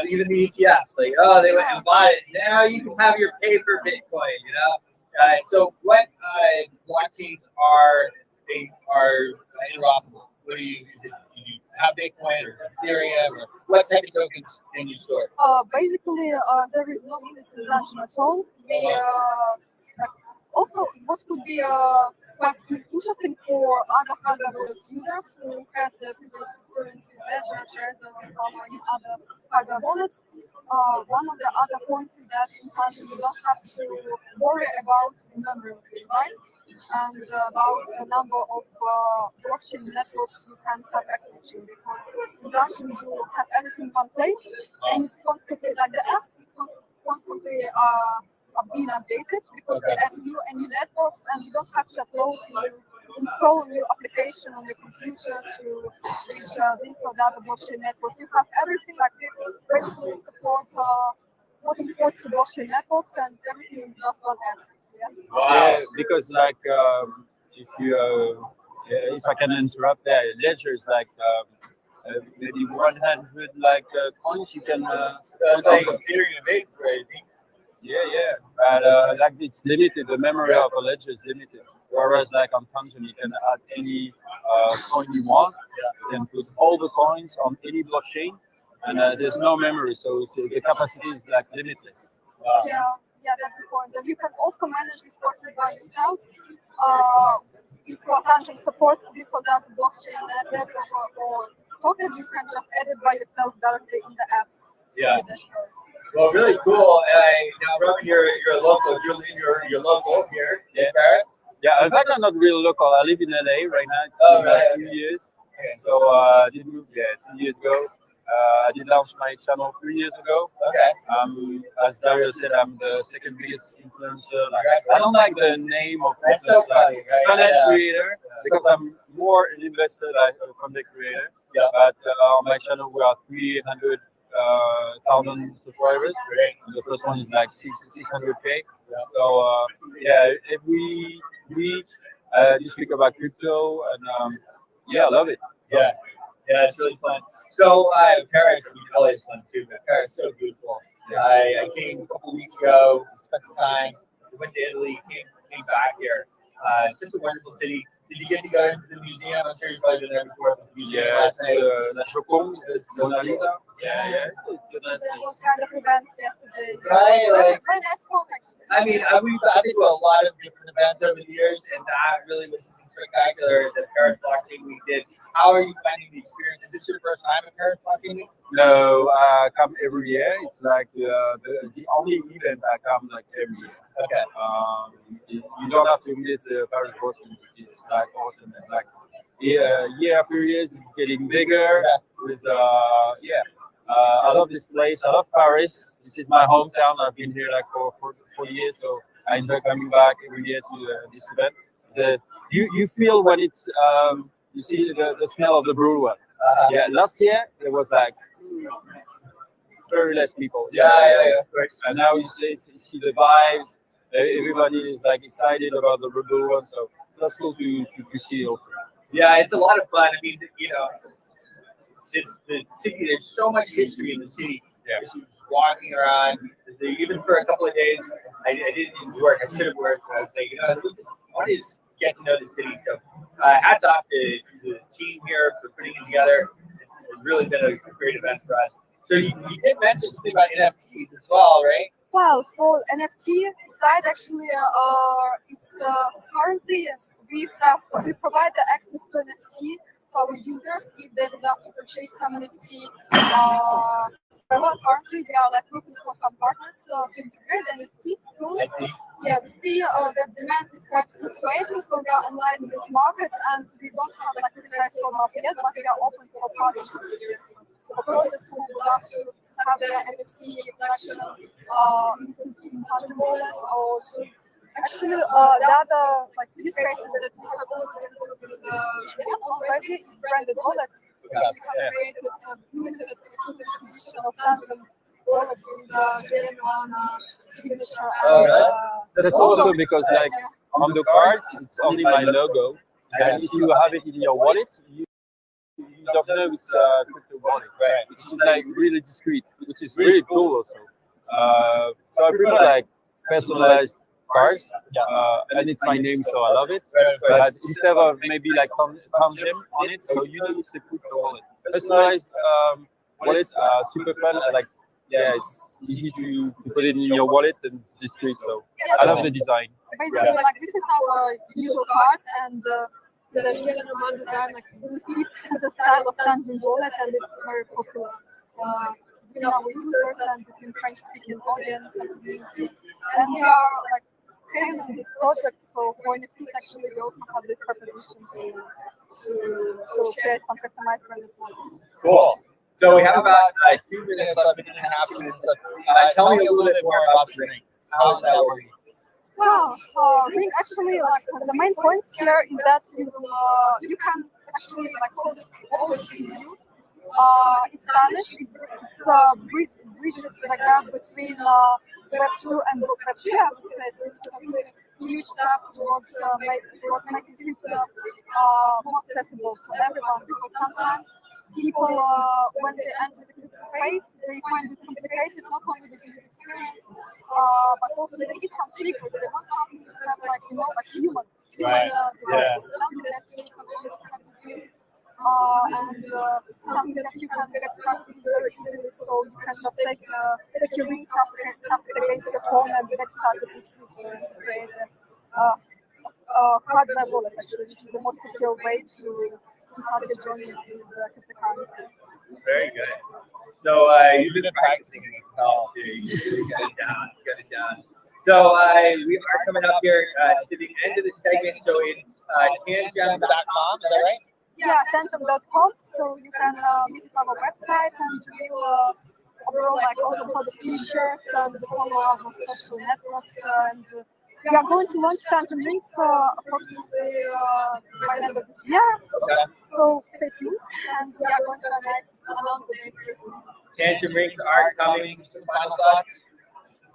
[SPEAKER 3] Even the ETFs, like, oh, they went and bought it. Now you can have your paper Bitcoin. So what blockchains are interoperable? What do you have Bitcoin or Ethereum or what type of tokens can you store?
[SPEAKER 4] Basically, there is no limit invention at all. Also, what could be quite interesting for other hardware wallet users who had the previous experience with Ledger, Trezor, and any other hardware wallets. One of the other points is that in Tango you don't have to worry about the memory of the device and about the number of blockchain networks you can have access to, because in Tango you have everything in one place and it's constantly like the app is constantly being updated because we add new and new networks and you don't have to upload to install a new application on your computer to reach this or that blockchain network. You have everything like we basically support more than 40 blockchain networks and everything in just one app.
[SPEAKER 5] Yeah, because like if I can interrupt there, Ledger is like maybe 100 coins you can.
[SPEAKER 3] That's like Ethereum base, right? I think.
[SPEAKER 5] Yeah. But like it's limited. The memory of a ledger is limited. Whereas like on Tango, you can add any coin you want. You can put all the coins on any blockchain, and there's no memory, so the capacity is like limitless.
[SPEAKER 4] Yeah, that's the point. And you can also manage this process by yourself. If Tango supports this or that blockchain network or token, you can just add it by yourself directly in the app.
[SPEAKER 3] Yeah. Well, really cool. Now, Roman, you're local. You're local here in Paris.
[SPEAKER 5] Yeah, in fact, I'm not really local. I live in LA right now. It's been like 2 years.
[SPEAKER 3] Okay.
[SPEAKER 5] So I did move there 2 years ago. I did launch my channel 3 years ago.
[SPEAKER 3] Okay.
[SPEAKER 5] As Dario said, I'm the second biggest influencer. I don't like the name of
[SPEAKER 3] That's so funny, right?
[SPEAKER 5] content creator because I'm more an investor than a content creator.
[SPEAKER 3] Yeah.
[SPEAKER 5] But on my channel, we are 300,000 subscribers. And the first one is like 600K. So every week you speak about crypto, and I love it.
[SPEAKER 3] Yeah, it's really fun. So Paris, LA is fun too, but Paris is so beautiful. I came a couple weeks ago, spent some time, went to Italy, came back here. It's such a wonderful city. Did you get to go into the museum? I'm sure you've probably been there before. The museum last night.
[SPEAKER 5] La Joconde, Mona Lisa. Yeah, it's a nice
[SPEAKER 4] There
[SPEAKER 5] place.
[SPEAKER 4] was kind of events yesterday.
[SPEAKER 3] Right,
[SPEAKER 4] Very
[SPEAKER 3] like-
[SPEAKER 4] nice talk, actually.
[SPEAKER 3] I mean, we've been to a lot of different events over the years, and that really was something spectacular that Paris Blockchain Week did. How are you finding the experience? Is this your first time at Paris Blockchain Week?
[SPEAKER 5] No, I come every year. It's like the only event I come like every year.
[SPEAKER 3] Okay.
[SPEAKER 5] You don't have to miss Paris Blockchain Week. It's like awesome. And like year after year, it's getting bigger. With I love this place. I love Paris. This is my hometown. I've been here like for 40 years, so I enjoy coming back every year to this event. You feel when it's you see the smell of the brewer. Yeah, last year there was like very less people.
[SPEAKER 3] Yeah, of course.
[SPEAKER 5] And now you see the vibes. Everybody is like excited about the brewer, so that's cool to see also.
[SPEAKER 3] Yeah, it's a lot of fun. I mean, just the city. There's so much history in the city.
[SPEAKER 5] Yeah.
[SPEAKER 3] Just walking around, even for a couple of days, I didn't work. I should have worked. But I was like, I want to just get to know the city. So, hats off to the team here for putting it together. It's really been a great event for us. So you did mention something about NFTs as well, right?
[SPEAKER 4] Well, for NFT side, actually, it's currently we provide the access to NFT for our users if they would like to purchase some NFT. Currently, we are like looking for some partners to integrate NFTs soon.
[SPEAKER 3] I see.
[SPEAKER 4] Yeah, we see that demand is quite fluctuating, so we are analyzing this market, and we don't have like a precise roadmap yet, but we are open for partnerships. For projects who would love to have the NFT collection in Tango wallet or to Actually, the other like use cases that we have already is branded wallets. We have created a limited edition of Phantom wallet with the genuine signature.
[SPEAKER 5] That's also because like on the cards, it's only my logo, and if you have it in your wallet, you don't know it's a crypto wallet, right? Which is like really discreet, which is really cool also. So I prefer like personalized cards, and it's my name, so I love it. But instead of maybe like Gem on it, so you know it's a crypto wallet. Personalized wallets are super fun. Yeah, it's easy to put it in your wallet and it's discreet. So I love the design.
[SPEAKER 4] Basically, like this is our usual card, and the genuine design like repeats the style of Tangent wallet, and it's very popular. Between our users and between French-speaking audience and community, and we are like scaling this project. So for NFTs, actually, we also have this proposition to create some customized branded wallets.
[SPEAKER 3] Cool. So we have about 2 minutes left, minute and a half minutes left. Tell me a little bit more about the ring. How is that working?
[SPEAKER 4] Well, ring actually like the main points here is that you can actually like hold it always with you. It's stylish. It's bridges the gap between Web 2 and Web 3. I would say so. It's a really huge step towards making crypto more accessible to everyone, because sometimes people, when they enter the crypto space, they find it complicated, not only with the user experience, but also they need some triggers. They want something to have like human device, something that you can always have with you. And something that you can get started with very easily, so you can just take your ring, tap it against your phone, and get started with crypto and create a hardware wallet, actually, which is the most secure way to start your journey with cryptocurrency.
[SPEAKER 3] Very good. So you've been practicing in Excel too. You really got it down. So we are coming up here to the end of the segment. So it's tangem.com, is that right?
[SPEAKER 4] Yeah, tangem.com. So you can visit our website and view overall like all the product features and follow our social networks. And we are going to launch Tangem Rings approximately by the end of this year. So stay tuned, and we are going to announce the date very soon.
[SPEAKER 3] Tangem Rings are coming. Some final thoughts?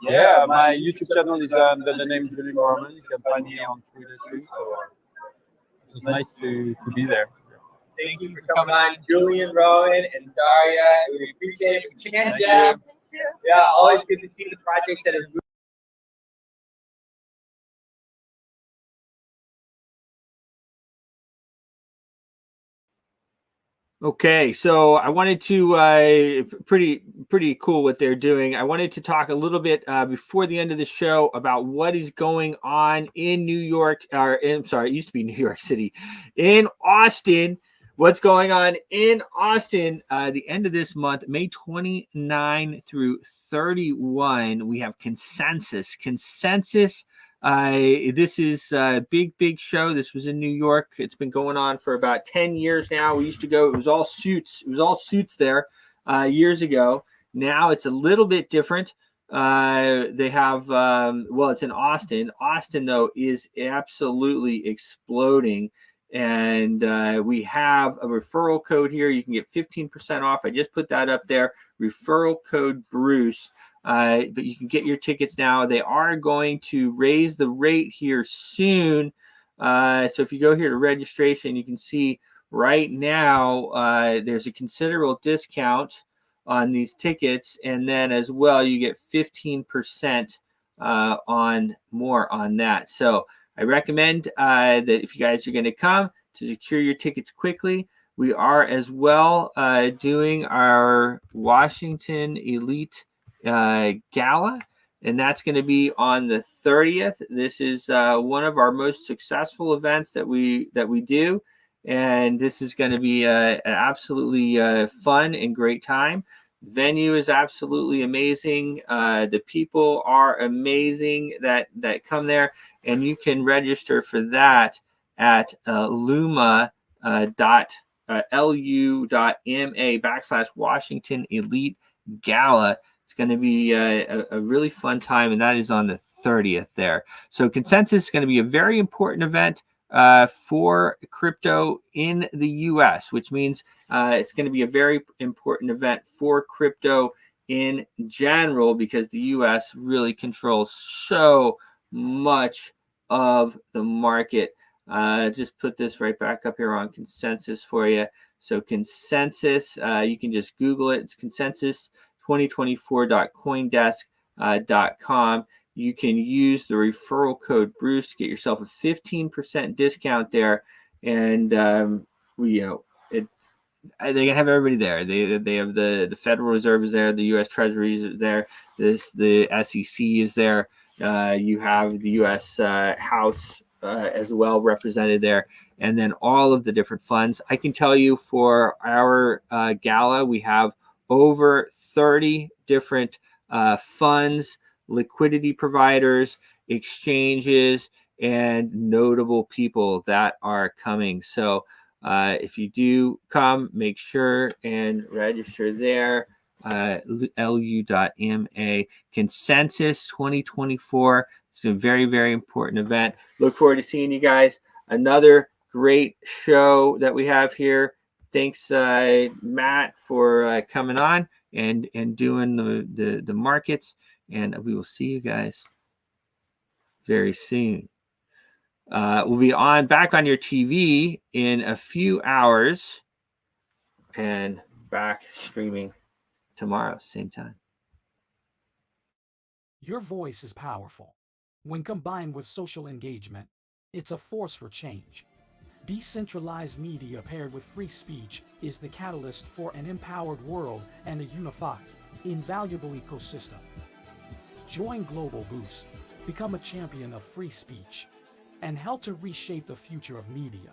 [SPEAKER 5] Yeah, my YouTube channel is under the name Julian Mormon. You can find me on Twitter too. So it was nice to be there.
[SPEAKER 3] Thank you for coming on, Julian, Rowan, and Daria. We appreciate it.
[SPEAKER 4] Thank you.
[SPEAKER 3] Yeah, always good to see the projects that are moving.
[SPEAKER 1] Okay, so I wanted to pretty cool what they're doing. I wanted to talk a little bit before the end of the show about what is going on in New York, it used to be New York City, in Austin. What's going on in Austin? The end of this month, May 29 through 31, we have Consensus. This is a big show. This was in New York. It's been going on for about 10 years now. We used to go, it was all suits there years ago. Now it's a little bit different. They have, it's in Austin. Austin, though, is absolutely exploding. And we have a referral code here. You can get 15% off. I just put that up there. Referral code Bruce. But you can get your tickets now. They are going to raise the rate here soon. So if you go here to registration, you can see right now there's a considerable discount on these tickets. And then as well, you get 15% on more on that. So I recommend that if you guys are going to come, to secure your tickets quickly. We are as well doing our Washington Elite Gala, and that's going to be on the 30th. This is one of our most successful events that we do, and this is going to be an absolutely fun and great time. Venue is absolutely amazing. The people are amazing that come there, and you can register for that at luma.lu.ma/Washington Elite Gala. It's going to be a really fun time, and that is on the 30th there. So Consensus is going to be a very important event for crypto in the US, which means it's going to be a very important event for crypto in general, because the US really controls so much of the market. Just put this right back up here on Consensus for you. So Consensus, you can just Google it. It's consensus2024.coindesk.com. You can use the referral code Bruce to get yourself a 15% discount there, and they can have everybody there. They have the Federal Reserve is there, the U.S. Treasury is there, the SEC is there. You have the U.S. House as well represented there, and then all of the different funds. I can tell you for our gala, we have over 30 different funds, liquidity providers, exchanges, and notable people that are coming. So if you do come, make sure and register there. lu.ma Consensus 2024. It's a very, very important event. Look forward to seeing you guys. Another great show that we have here. Thanks, Matt, for coming on and doing the markets. And we will see you guys very soon. We'll be back on your TV in a few hours and back streaming tomorrow, same time.
[SPEAKER 6] Your voice is powerful. When combined with social engagement, it's a force for change. Decentralized media paired with free speech is the catalyst for an empowered world and a unified, invaluable ecosystem. Join Global Boost, become a champion of free speech, and help to reshape the future of media.